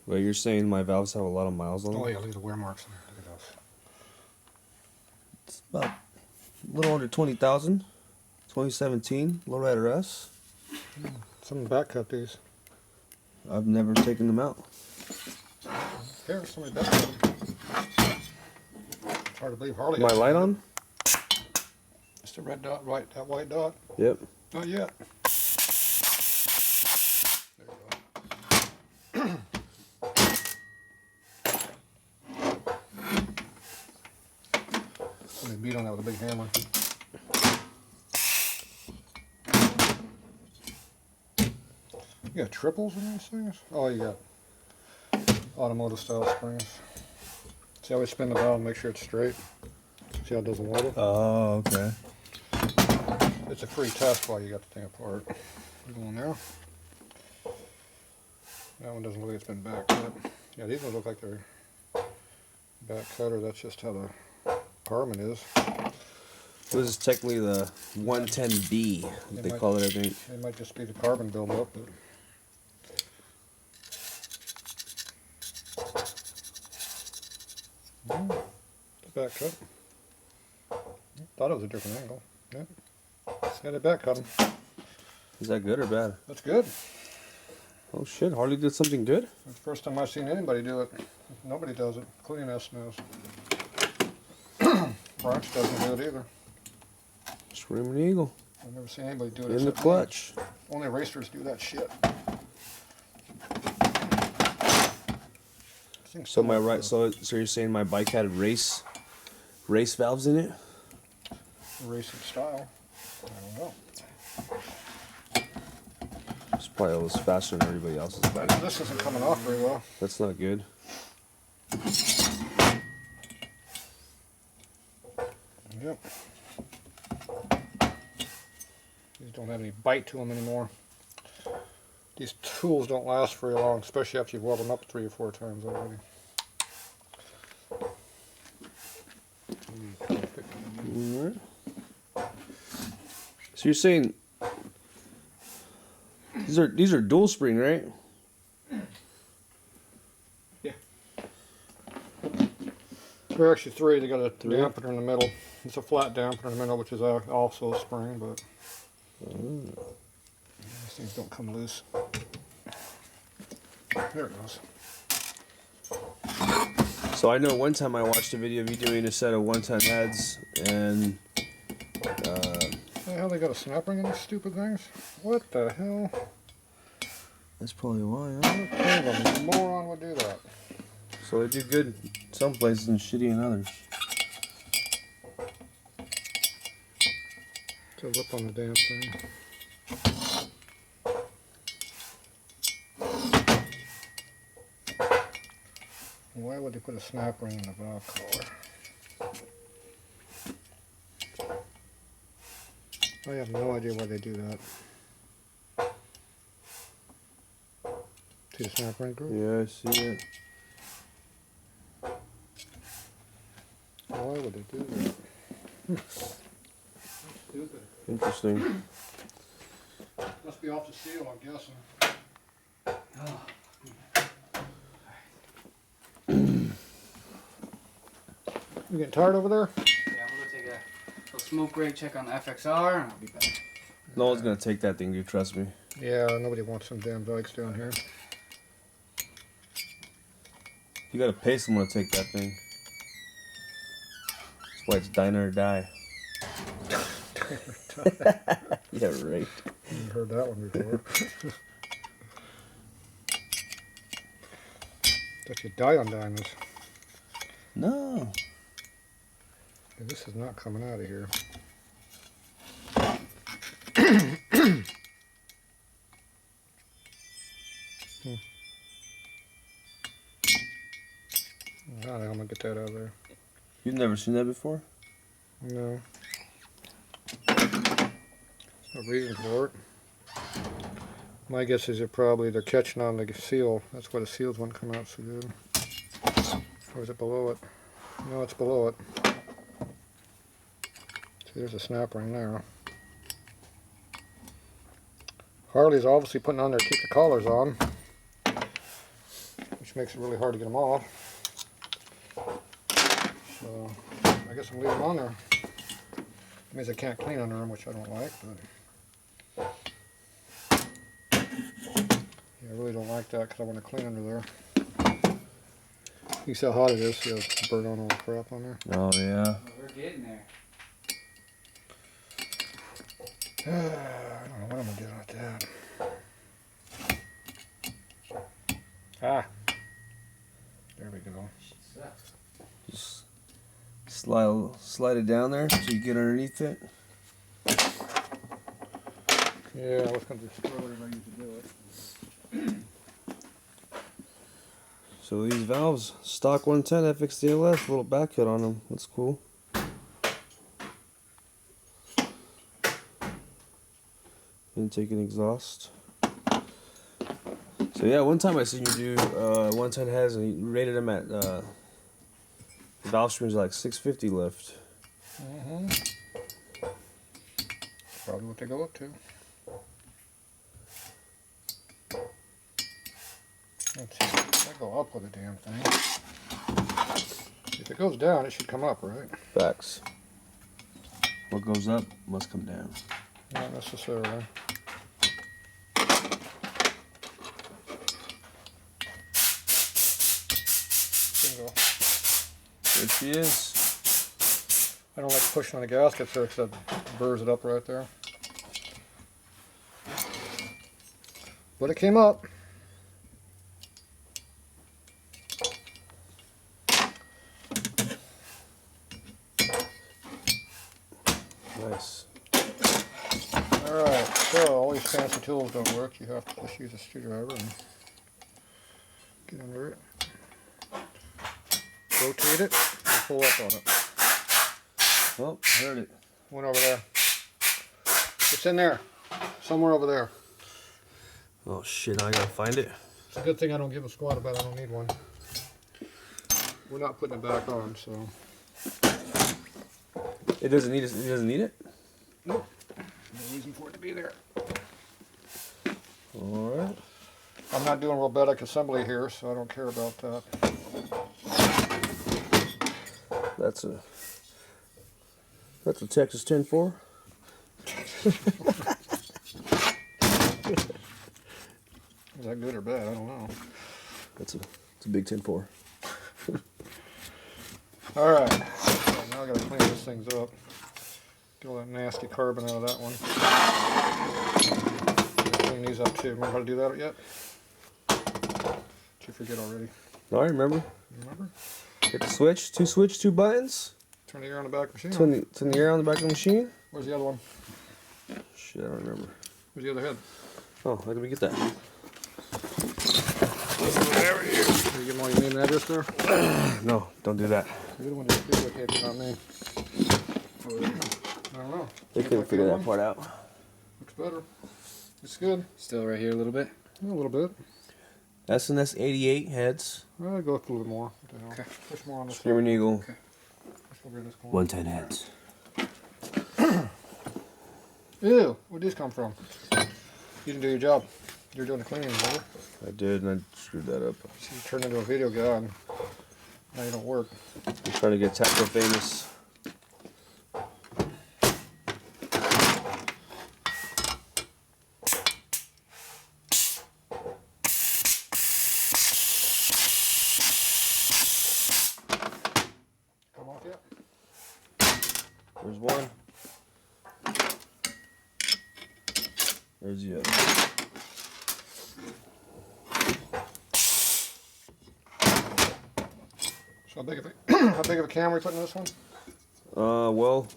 Well, you're saying my valves have a lot of miles on them? Oh yeah, look at the wear marks in there. Look at those. It's about a little under 20,000. 2017, lowrider S. Someone back cut these. I've never taken them out. Here, somebody back cut them. It's hard to believe Harley. My light on? Just a red dot, right? That white dot. Yep. Not yet. There you go. Somebody beat on that with a big hammer. You got triples in these things? Oh, you got automotive style springs. See how we spin the valve and make sure it's straight? See how it doesn't wobble? Oh, okay. It's a free test while you got the thing apart. Go on there. That one doesn't look like it's been back cut. Yeah, these ones look like they're back cut, or that's just how the carbon is. This is technically the 110B, they call it, I think. It might just be the carbon buildup, but it's back cut. Thought it was a different angle. Yep. Got it back cut. Is that good or bad? That's good. Oh shit, Harley did something good? It's the first time I've seen anybody do it. Nobody does it, including us knows. Branch doesn't do it either. Screaming Eagle. I've never seen anybody do it. In the clutch. Only racers do that shit. So my right, so you're saying my bike had race valves in it? Racing style. I don't know. It's probably a little faster than everybody else's bike. This isn't coming off very well. That's not good. Yep. These don't have any bite to them anymore. These tools don't last very long, especially after you've welded them up 3 or 4 times already. Alright. So you're saying these are dual spring, right? Yeah. They're actually 3. They got a dampener in the middle. It's a flat dampener in the middle, which is also a spring, but these things don't come loose. There it goes. So I know one time I watched a video of you doing a set of 1-ton heads, and The hell, they got a snap ring in these stupid things? What the hell? that's probably why. Huh? What kind of a moron would do that? So they do good in some places and shitty in others. It's a lip on the damn thing. Why would they put a snap ring in the valve collar? I have no idea why they do that. See the snap ring group? Yeah, I see it. Why would they do that? Stupid. Interesting. Must be off the seal, I'm guessing. You getting tired over there? Yeah, I'm gonna take a little smoke break, check on the FXR, and I'll be back. No one's gonna take that thing, dude. Trust me. Yeah, nobody wants some damn bikes down here. You gotta pay someone to take that thing. That's why it's dyna or die. Yeah, right. I've heard that one before. That you die on dynas. No. Yeah, this is not coming out of here. I don't know how I'm gonna get that out of there. You've never seen that before? No. There's no reason for it. My guess is they're catching on the seal. That's why the seals won't come out so good. Or is it below it? No, it's below it. See, there's a snap ring there. Harley's obviously putting on there to keep the collars on. Which which makes it really hard to get them off. So I guess I'm leaving them on there. It means I can't clean under them, which I don't like, but yeah, I really don't like that because I want to clean under there. You see how hot it is? See how it's burnt on all the crap on there? Oh yeah. Well, we're getting there. I don't know what I'm gonna do with that. Ah, there we go. Just slide it down there so you get underneath it. Yeah, I was gonna destroy whatever I used to do it. So these valves, stock 110 fxdls, little back hit on them. That's cool. Intake and exhaust. So yeah, one time I seen you do 110 heads and you rated them at the valve springs like 650 lift. Probably what they go up to. Let's see. I go up with the damn thing. If it goes down, it should come up, right? Facts. What goes up must come down. Not necessarily. Bingo. There she is. I don't like pushing on the gaskets there because that burrs it up right there. But it came up. Nice. Alright, so all these fancy tools don't work. You have to just use a screwdriver and get under it. Rotate it and pull up on it. Oh, heard it. One over there. It's in there. Somewhere over there. Oh shit, I gotta find it. It's a good thing I don't give a squat about it. I don't need one. We're not putting it back on, so. It doesn't need it. It doesn't need it? Nope. No reason for it to be there. Alright. I'm not doing robotic assembly here, so I don't care about that. That's a Texas 10-4. Is that good or bad? I don't know. It's a big 10-4. Alright. So now I gotta clean these things up. Get all that nasty carbon out of that one. Clean these up too. Remember how to do that yet? Did you forget already? No, I remember. You remember? Hit the switch, two buttons. Turn the air on the back machine. Turn the air on the back of the machine. Where's the other one? Shit, I don't remember. Where's the other head? Oh, how did we get that? There it is. Can you give them all your name and address there? No, don't do that. You're the one who did it, not me. I don't know. They couldn't figure that part out. Looks better. It's good. Still right here a little bit. A little bit. SNS 88 heads. I'll go up a little more. What the hell? Okay. Push more on this Screaming Eagle. Okay. Push over this corner. 110 heads. Ew, where'd these come from? You didn't do your job. You're doing the cleaning, remember? I did, and I screwed that up. So you turned into a video guy and now you don't work. I'm trying to get Tatro famous. Come off yet? There's one. There's the other. So how big of a camera are you putting in this one? Well,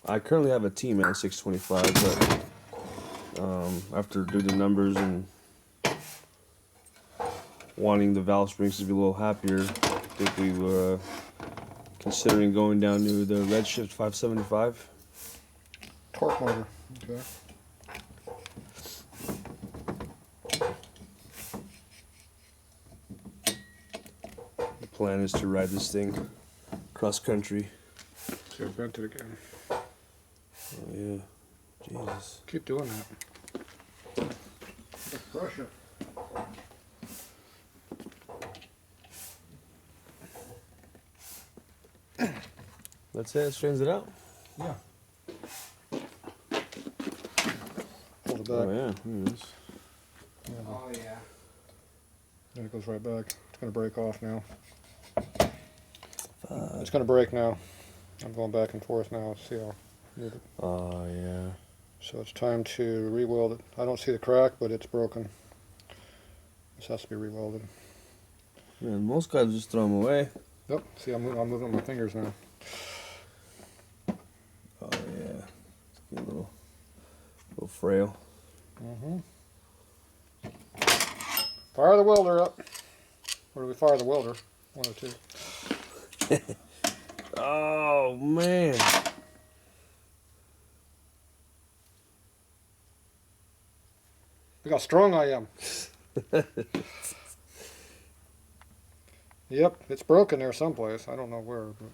I currently have a T-Man 625, but after doing the numbers and wanting the valve springs to be a little happier, I think we were considering going down to the Redshift 575. Torque motor. Okay. The plan is to ride this thing cross country. See, I bent it again. Oh yeah, Jesus. Keep doing that. Just brush it. That's it. It straightens it out. Yeah. Hold it back. Oh yeah. Here it is. Yeah, Oh yeah. then it goes right back. It's going to break off now. It's going to break now. I'm going back and forth now. See how I move it. Oh yeah. So it's time to re-weld it. I don't see the crack, but it's broken. This has to be re-welded. Man, most guys just throw them away. Yep. See, I'm moving with my fingers now. Oh yeah. It's getting a little frail. Mm-hmm. Fire the welder up. Or do we fire the welder? One or two. Oh man. Look how strong I am. Yep, it's broken there someplace. I don't know where, but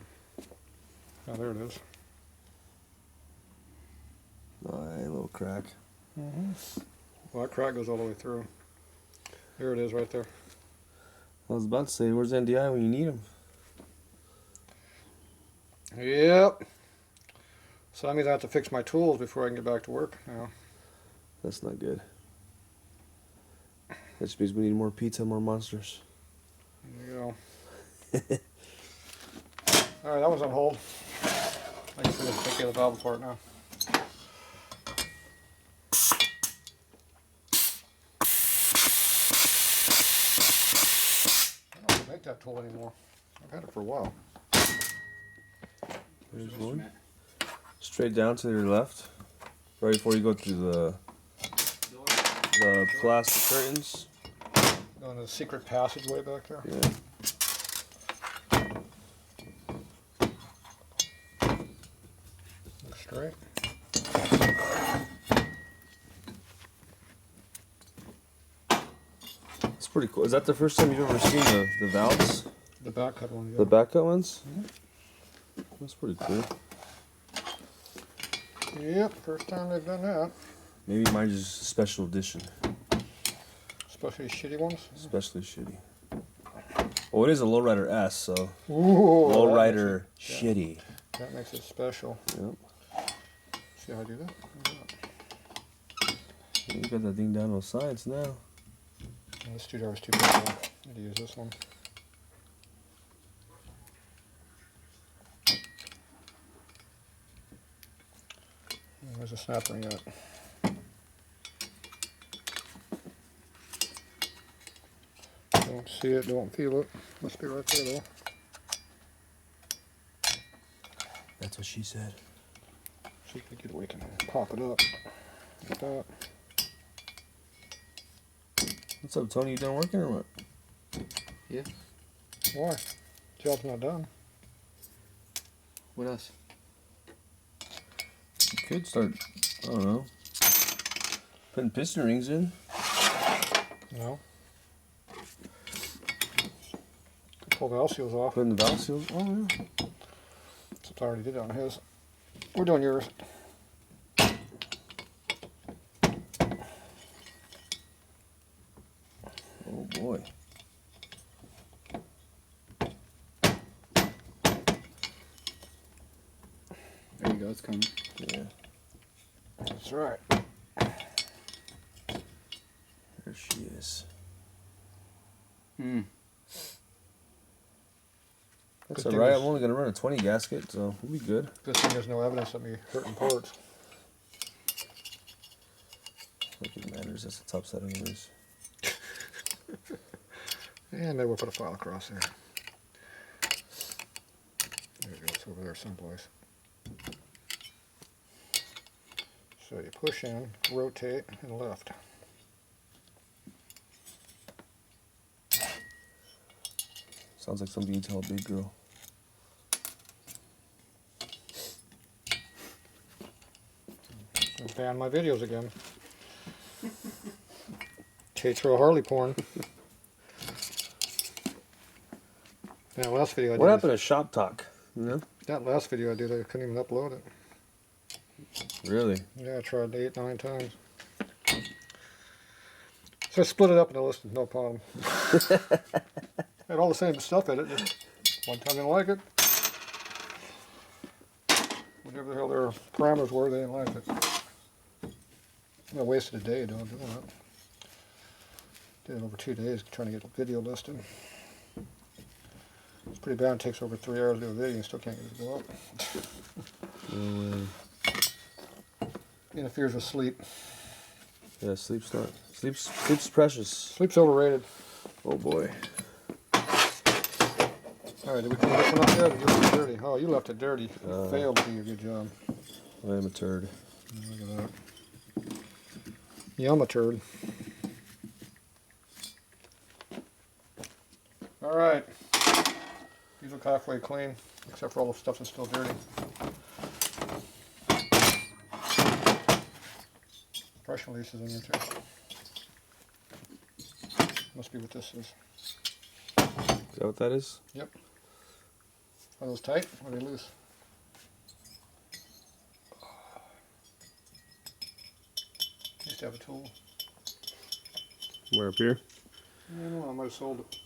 oh, there it is. Oh, yeah, a little crack. Mm-hmm. Well, that crack goes all the way through. There it is, right there. I was about to say, where's NDI when you need him? Yep. So that means I have to fix my tools before I can get back to work now. That's not good. That just means we need more pizza, more monsters. There you go. All right, that one's on hold. I guess we're going to take the other valve apart now. I don't make that tool anymore. I've had it for a while. There's one. Straight down to your left, right before you go through the plastic curtains. Going to the secret passageway back there. Yeah. Look straight. It's pretty cool. Is that the first time you've ever seen the valves? The back cut one, yeah. The back cut ones? That's pretty cool. Yep, first time they've done that. Maybe mine's just a special edition. Especially shitty ones. Especially shitty. Well, it is a lowrider S, so Ooh, lowrider yeah. shitty. That makes it special. Yep. See how I do that? You got that thing down on sides now. Oh, this screwdriver's too big. I need to use this one. There's a snapper yet. Don't see it, don't feel it. Must be right there though. That's what she said. See if we get we can pop it up. Like that. What's up, Tony? You done working or what? Yeah. Why? Job's not done. What else? You could start, I don't know, putting piston rings in. No. Pull the valve seals off. Putting the valve seals. Oh, yeah. Since I already did it on his. We're doing yours. Oh, boy. There you go, it's coming. Yeah. That's right. There she is. Hmm. That's Good thing alright. there's- I'm only going to run a 20 gasket, so we'll be good. Good thing there's no evidence of me hurting parts. Like it matters. That's the top side anyways. And maybe we'll put a file across there. There it goes, over there someplace. So you push in, rotate, and lift. Sounds like something you tell a big girl. And ban my videos again. Tatro Harley porn. That last video I did. What happened to Shop Talk? You know? That last video I did, I couldn't even upload it. Really? Yeah, I tried 8, 9 times. So I split it up and I listened, no problem. Had all the same stuff in it, just one time I didn't like it. whatever the hell their parameters were, they didn't like it. I wasted a day doing it. Did it over 2 days trying to get a video listed. It's pretty bad. It takes over 3 hours to do a video and you still can't get it to go up. Interferes with sleep. Yeah, sleep's precious. Sleep's overrated. Oh boy. Alright, did we clean this one up yet? Or you left it dirty? Oh, you left it dirty. Failed to do a good job. I am a turd. Look at that. Yeah, I'm a turd. Alright. These look halfway clean, except for all the stuff that's still dirty. Pressure release is in there too. Must be what this is. Is that what that is? Yep. Are those tight or are they loose? Used to have a tool. Where, up here? I don't know, I might have sold it.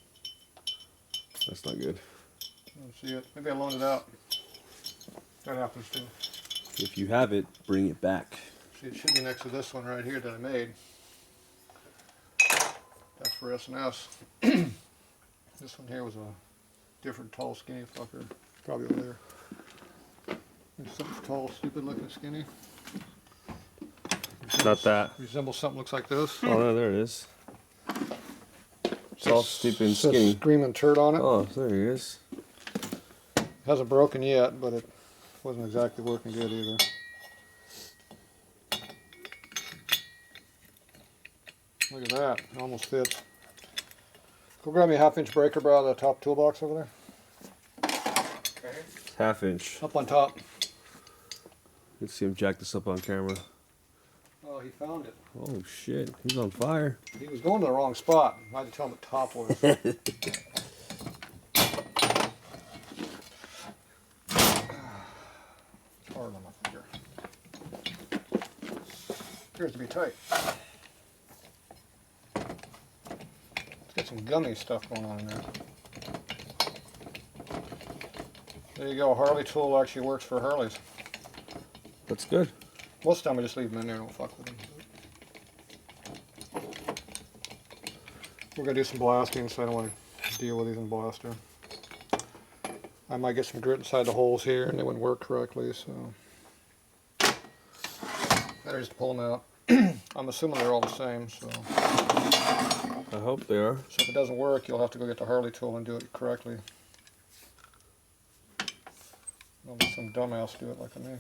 That's not good. I don't see it. Maybe I loaned it out. That happens too. If you have it, bring it back. See, it should be next to this one right here that I made. That's for S&S. This one here was a different tall, skinny fucker. Probably over there. There's something tall, stupid looking, skinny. Not that. Resembles something looks like this. Oh no, there it is. It's all stupid and Says skinny. Screaming turd on it. Oh, there he is. Hasn't broken yet, but it wasn't exactly working good either. Look at that, it almost fits. Go grab me a 1/2 inch breaker bar out of the top toolbox over there. Okay. It's 1/2 inch. Up on top. Let's see him jack this up on camera. Oh, he found it. Oh shit, he's on fire. He was going to the wrong spot. I had to tell him what top was. Hard on my finger. Appears to be tight. Let's get some gummy stuff going on in there. There you go. Harley tool actually works for Harleys. That's good. Most of the time I just leave them in there and don't fuck with them. We're going to do some blasting, so I don't want to deal with these in blaster. I might get some grit inside the holes here and they wouldn't work correctly, so better just pull them out. I'm assuming they're all the same, so I hope they are. if it doesn't work, you'll have to go get the Harley tool and do it correctly. Don't let some dumbass do it like me.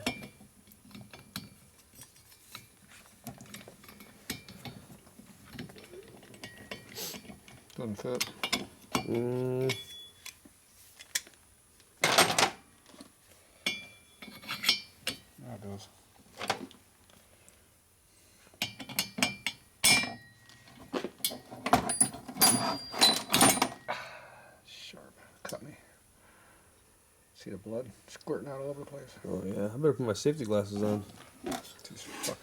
Doesn't fit. There it goes. Sharp. Cut me. See the blood squirting out all over the place. Oh yeah, I better put my safety glasses on.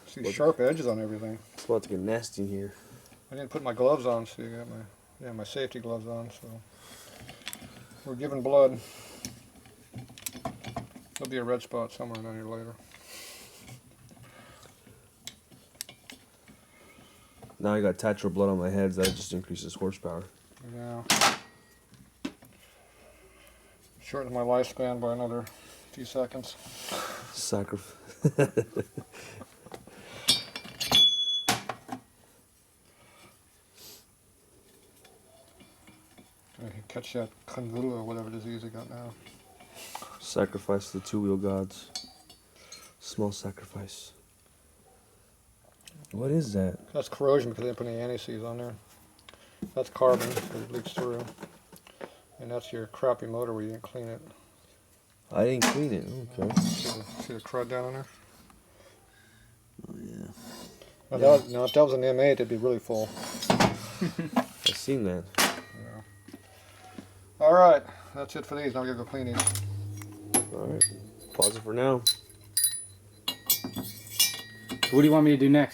See the sharp edges on everything. It's about to get nasty in here. I didn't put my gloves on, so you got my safety gloves on, so we're giving blood. There'll be a red spot somewhere down here later. Now I got Tatro blood on my head, that just increases horsepower. Yeah. Shortens my lifespan by another few seconds. Sacrifice. I can catch that convula or whatever disease I got now. Sacrifice to the two-wheel gods. Small sacrifice. What is that? That's corrosion because they didn't put any anti-seize on there. That's carbon because it leaks through. And that's your crappy motor where you didn't clean it. I didn't clean it. Okay. See the crud down in there? Oh yeah. Now, if that was an M8, it'd be really full. I seen that. Yeah. Alright, that's it for these. Now we gotta go clean these. Alright. Pause it for now. What do you want me to do next?